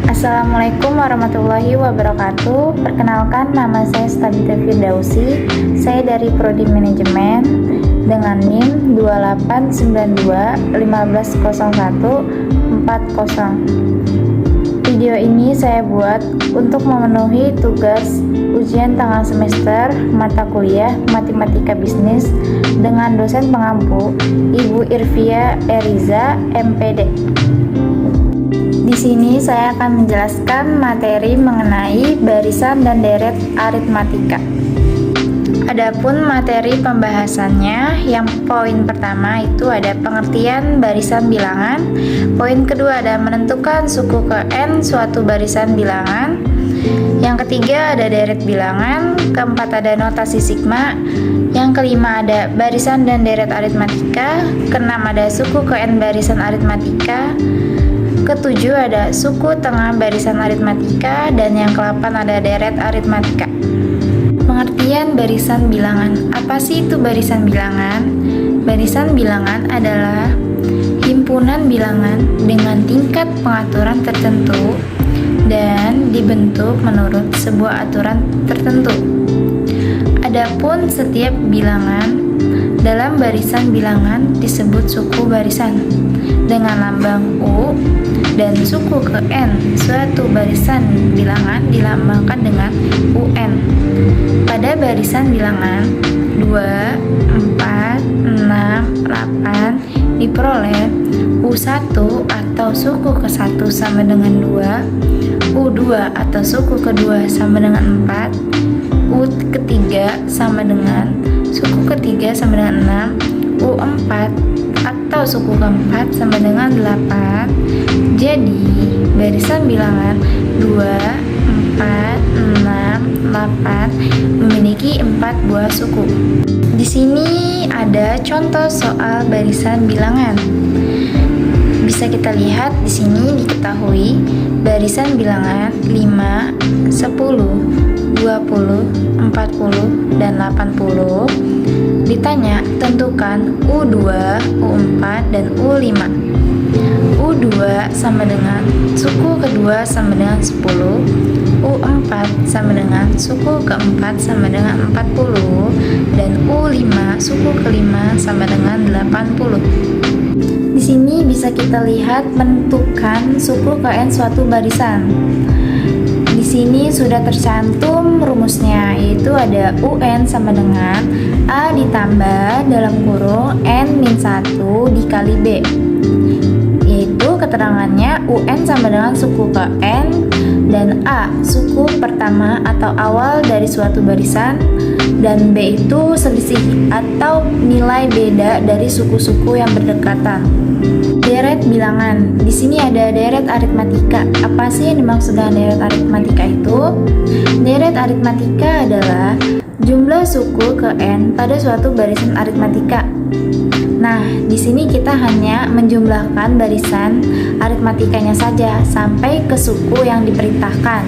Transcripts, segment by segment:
Assalamualaikum warahmatullahi wabarakatuh. Perkenalkan, nama saya Stabita Firdausi. Saya dari Prodi Manajemen dengan NIM 2892 1501 40. Video ini saya buat untuk memenuhi tugas ujian tengah semester mata kuliah Matematika Bisnis dengan dosen pengampu Ibu Irvia Eriza, MPD. Di sini saya akan menjelaskan materi mengenai barisan dan deret aritmatika. Adapun materi pembahasannya, yang poin pertama itu ada pengertian barisan bilangan, poin kedua ada menentukan suku ke n suatu barisan bilangan, yang ketiga ada deret bilangan, keempat ada notasi sigma, yang kelima ada barisan dan deret aritmatika, keenam ada suku ke n barisan aritmatika, ketujuh ada suku tengah barisan aritmatika, dan yang ke-8 ada deret aritmatika. Pengertian barisan bilangan. Apa sih itu barisan bilangan? Barisan bilangan adalah himpunan bilangan dengan tingkat pengaturan tertentu dan dibentuk menurut sebuah aturan tertentu. Adapun setiap bilangan dalam barisan bilangan disebut suku barisan dengan lambang U, dan suku ke n suatu barisan bilangan dilambangkan dengan UN. Pada barisan bilangan 2, 4, 6, 8 diperoleh U1 atau suku ke-1 sama dengan 2, U2 atau suku ke-2 sama dengan 4, U ketiga sama dengan suku ketiga sama dengan 6, U4 atau suku keempat sama dengan 8. Jadi barisan bilangan 2, 4, 6, 8 memiliki 4 buah suku. Di sini ada contoh soal barisan bilangan. Bisa kita lihat di sini diketahui barisan bilangan 5, 10, 20, 40, dan 80. Ditanya, tentukan U2, U4, dan U5. U2 sama dengan suku kedua sama dengan 10, U4 sama dengan suku keempat sama dengan 40, dan U5 suku kelima sama dengan 80. Di sini bisa kita lihat menentukan suku ke n suatu barisan. Di sini sudah tercantum rumusnya, yaitu ada UN sama dengan A ditambah dalam kurung N-1 dikali B. Yaitu keterangannya UN sama dengan suku ke N, dan A suku pertama atau awal dari suatu barisan, dan B itu selisih atau nilai beda dari suku-suku yang berdekatan. Deret bilangan. Di sini ada deret aritmatika. Apa sih yang dimaksud dengan deret aritmatika itu? Deret aritmatika adalah jumlah suku ke n pada suatu barisan aritmatika. Nah, di sini kita hanya menjumlahkan barisan aritmatikanya saja sampai ke suku yang diperintahkan.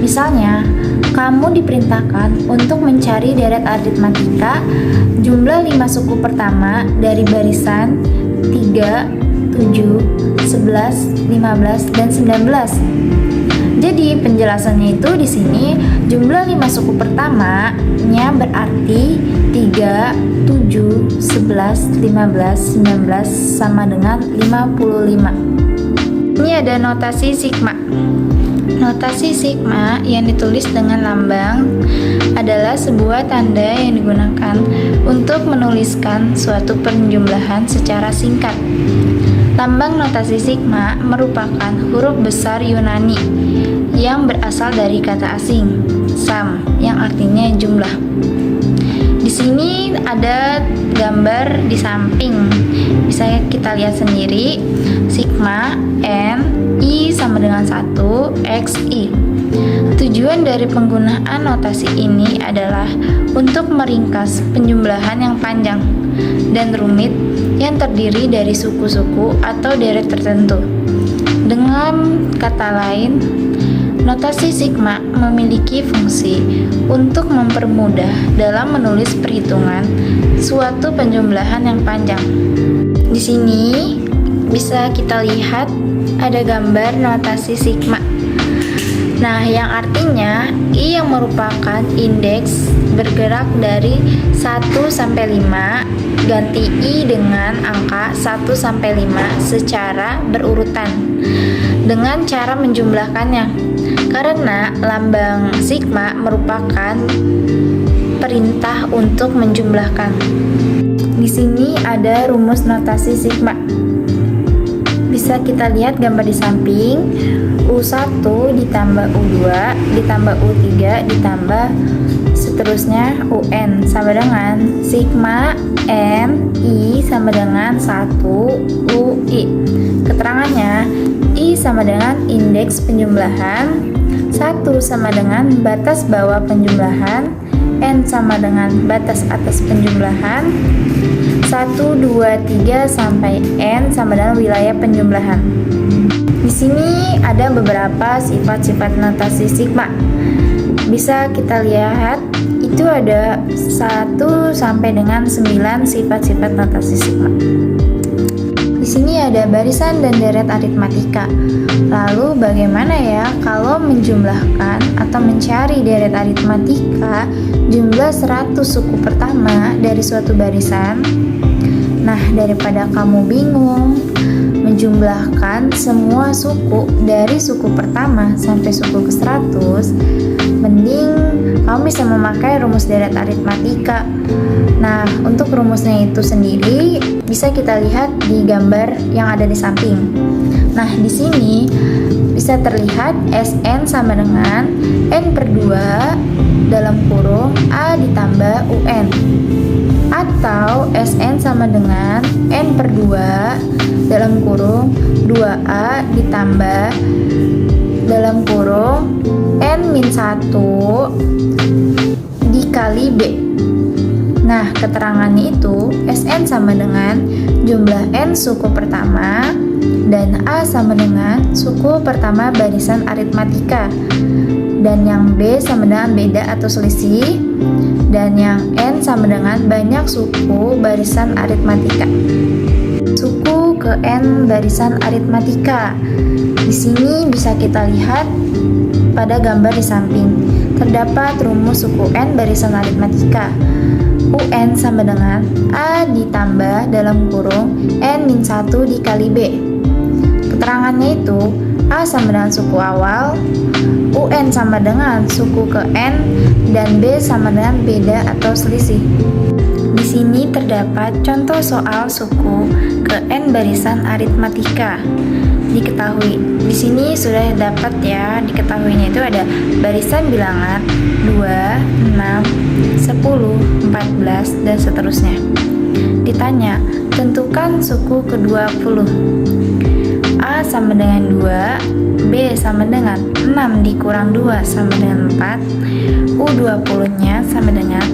Misalnya, kamu diperintahkan untuk mencari deret aritmatika jumlah 5 suku pertama dari barisan 3, 7, 11, 15, dan 19. Jadi penjelasannya itu di sini jumlah 5 suku pertamanya berarti 3, 7, 11, 15, 19 sama dengan 55. Ini ada notasi sigma. Notasi sigma yang ditulis dengan lambang adalah sebuah tanda yang digunakan untuk menuliskan suatu penjumlahan secara singkat. Lambang notasi sigma merupakan huruf besar Yunani yang berasal dari kata asing sam yang artinya jumlah. Di sini ada gambar di samping, bisa kita lihat sendiri. Sigma N I sama dengan 1 X I. Tujuan dari penggunaan notasi ini adalah untuk meringkas penjumlahan yang panjang dan rumit yang terdiri dari suku-suku atau deret tertentu. Dengan kata lain, notasi sigma memiliki fungsi untuk mempermudah dalam menulis perhitungan suatu penjumlahan yang panjang. Di sini bisa kita lihat ada gambar notasi sigma. Nah, yang artinya I yang merupakan indeks bergerak dari 1 sampai 5, ganti I dengan angka 1 sampai 5 secara berurutan dengan cara menjumlahkannya. Karena lambang sigma merupakan perintah untuk menjumlahkan. Di sini ada rumus notasi sigma. Bisa kita lihat gambar di samping. U1 ditambah U2 ditambah U3 ditambah seterusnya UN sama dengan sigma N I sama dengan 1 UI. Keterangannya, I sama dengan indeks penjumlahan, 1 sama dengan batas bawah penjumlahan, N sama dengan batas atas penjumlahan, 1, 2, 3 sampai N sama dengan wilayah penjumlahan. Di sini ada beberapa sifat-sifat notasi sigma. Bisa kita lihat, itu ada 1 sampai dengan 9 sifat-sifat notasi sigma. Di sini ada barisan dan deret aritmatika. Lalu bagaimana ya kalau menjumlahkan atau mencari deret aritmatika jumlah 100 suku pertama dari suatu barisan? Nah, daripada kamu bingung menjumlahkan semua suku dari suku pertama sampai suku ke-100, mending kamu bisa memakai rumus deret aritmatika. Nah, untuk rumusnya itu sendiri bisa kita lihat di gambar yang ada di samping. Nah, di sini bisa terlihat Sn sama dengan N/2 dalam kurung A ditambah UN, atau Sn sama dengan N/2 dalam kurung 2A ditambah dalam kurung N-1 dikali B. Nah, keterangannya itu Sn sama dengan jumlah N suku pertama dan A sama dengan suku pertama barisan aritmatika, dan yang B sama dengan beda atau selisih, dan yang N sama dengan banyak suku barisan aritmatika. Suku ke N barisan aritmatika. Di sini bisa kita lihat pada gambar di samping. Terdapat rumus suku N barisan aritmatika. UN sama dengan A ditambah dalam kurung N-1 dikali B. Keterangannya itu A sama dengan suku awal, UN sama dengan suku ke N, dan B sama dengan beda atau selisih. Di sini terdapat contoh soal suku ke N barisan aritmatika. Diketahui, di sini sudah dapat ya, diketahuinya itu ada barisan bilangan 2, 6, 10, 14, dan seterusnya. Ditanya, tentukan suku ke-20. A sama dengan 2, B sama dengan 6 dikurang 2 sama dengan 4, U20-nya sama dengan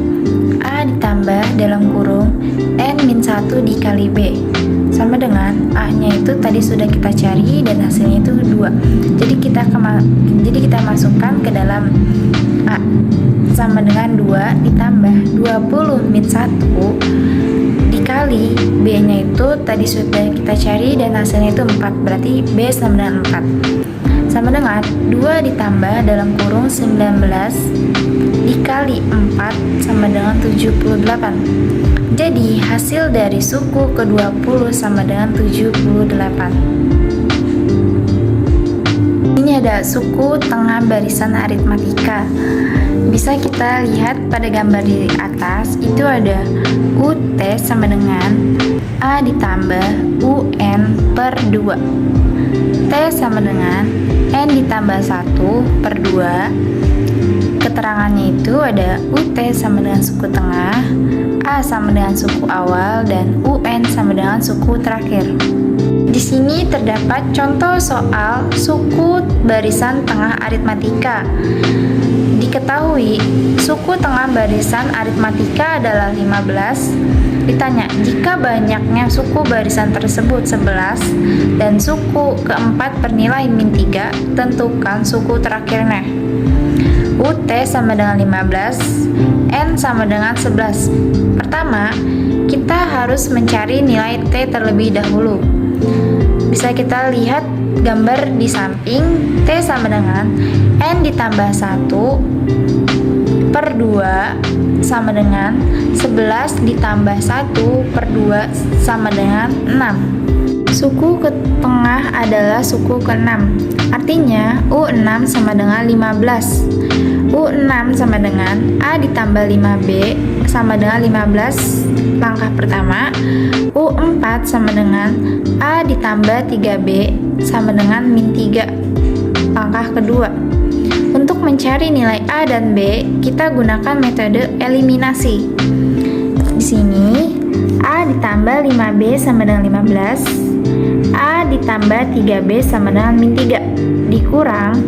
A ditambah dalam kurung N-1 dikali B sama dengan A-nya itu tadi sudah kita cari dan hasilnya itu 2. Jadi kita masukkan ke dalam A sama dengan 2 ditambah 20 min 1 dikali B-nya itu tadi sudah kita cari dan hasilnya itu 4. Berarti B sama dengan 4 sama dengan 2 ditambah dalam kurung 19 dikali 4 sama dengan 78. Jadi hasil dari suku ke-20 sama dengan 78. Ini ada suku tengah barisan aritmatika. Bisa kita lihat pada gambar di atas, itu ada UT sama dengan A ditambah UN per 2. T sama dengan N ditambah 1 per 2. Keterangannya itu ada UT sama dengan suku tengah, A sama dengan suku awal, dan UN sama dengan suku terakhir. Di sini terdapat contoh soal suku barisan tengah aritmatika. Diketahui, suku tengah barisan aritmatika adalah 15. Ditanya, jika banyaknya suku barisan tersebut 11 dan suku keempat bernilai min 3, tentukan suku terakhirnya. UT sama dengan 15, N sama dengan 11. Pertama, kita harus mencari nilai T terlebih dahulu. Bisa kita lihat gambar di samping. T sama dengan N ditambah 1 per 2 sama dengan 11 ditambah 1 per 2 sama dengan 6. Suku ke tengah adalah suku ke-6. Artinya U6 sama dengan 15. U6 sama dengan A ditambah 5B sama dengan 15 langkah pertama. U4 sama dengan A ditambah 3B sama dengan min 3 langkah kedua. Untuk mencari nilai A dan B, kita gunakan metode eliminasi. Di sini A ditambah 5B sama dengan 15, A ditambah 3B sama dengan min 3 dikurang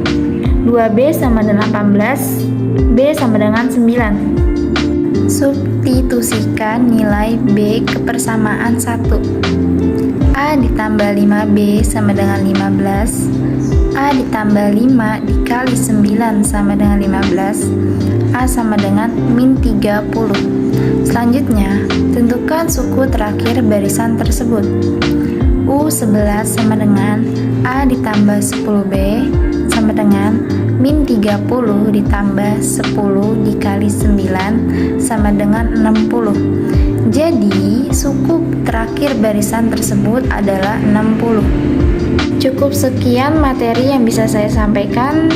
2B sama dengan 18, B sama dengan 9. Substitusikan nilai B ke persamaan 1. A ditambah 5B sama dengan 15, A ditambah 5 dikali 9 sama dengan 15, A sama dengan min 30. Selanjutnya, tentukan suku terakhir barisan tersebut. U11 sama dengan A ditambah 10B sama dengan min 30 ditambah 10 dikali 9 sama dengan 60. Jadi, suku terakhir barisan tersebut adalah 60. Cukup sekian materi yang bisa saya sampaikan.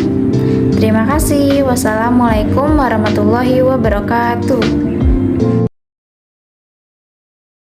Terima kasih. Wassalamualaikum warahmatullahi wabarakatuh.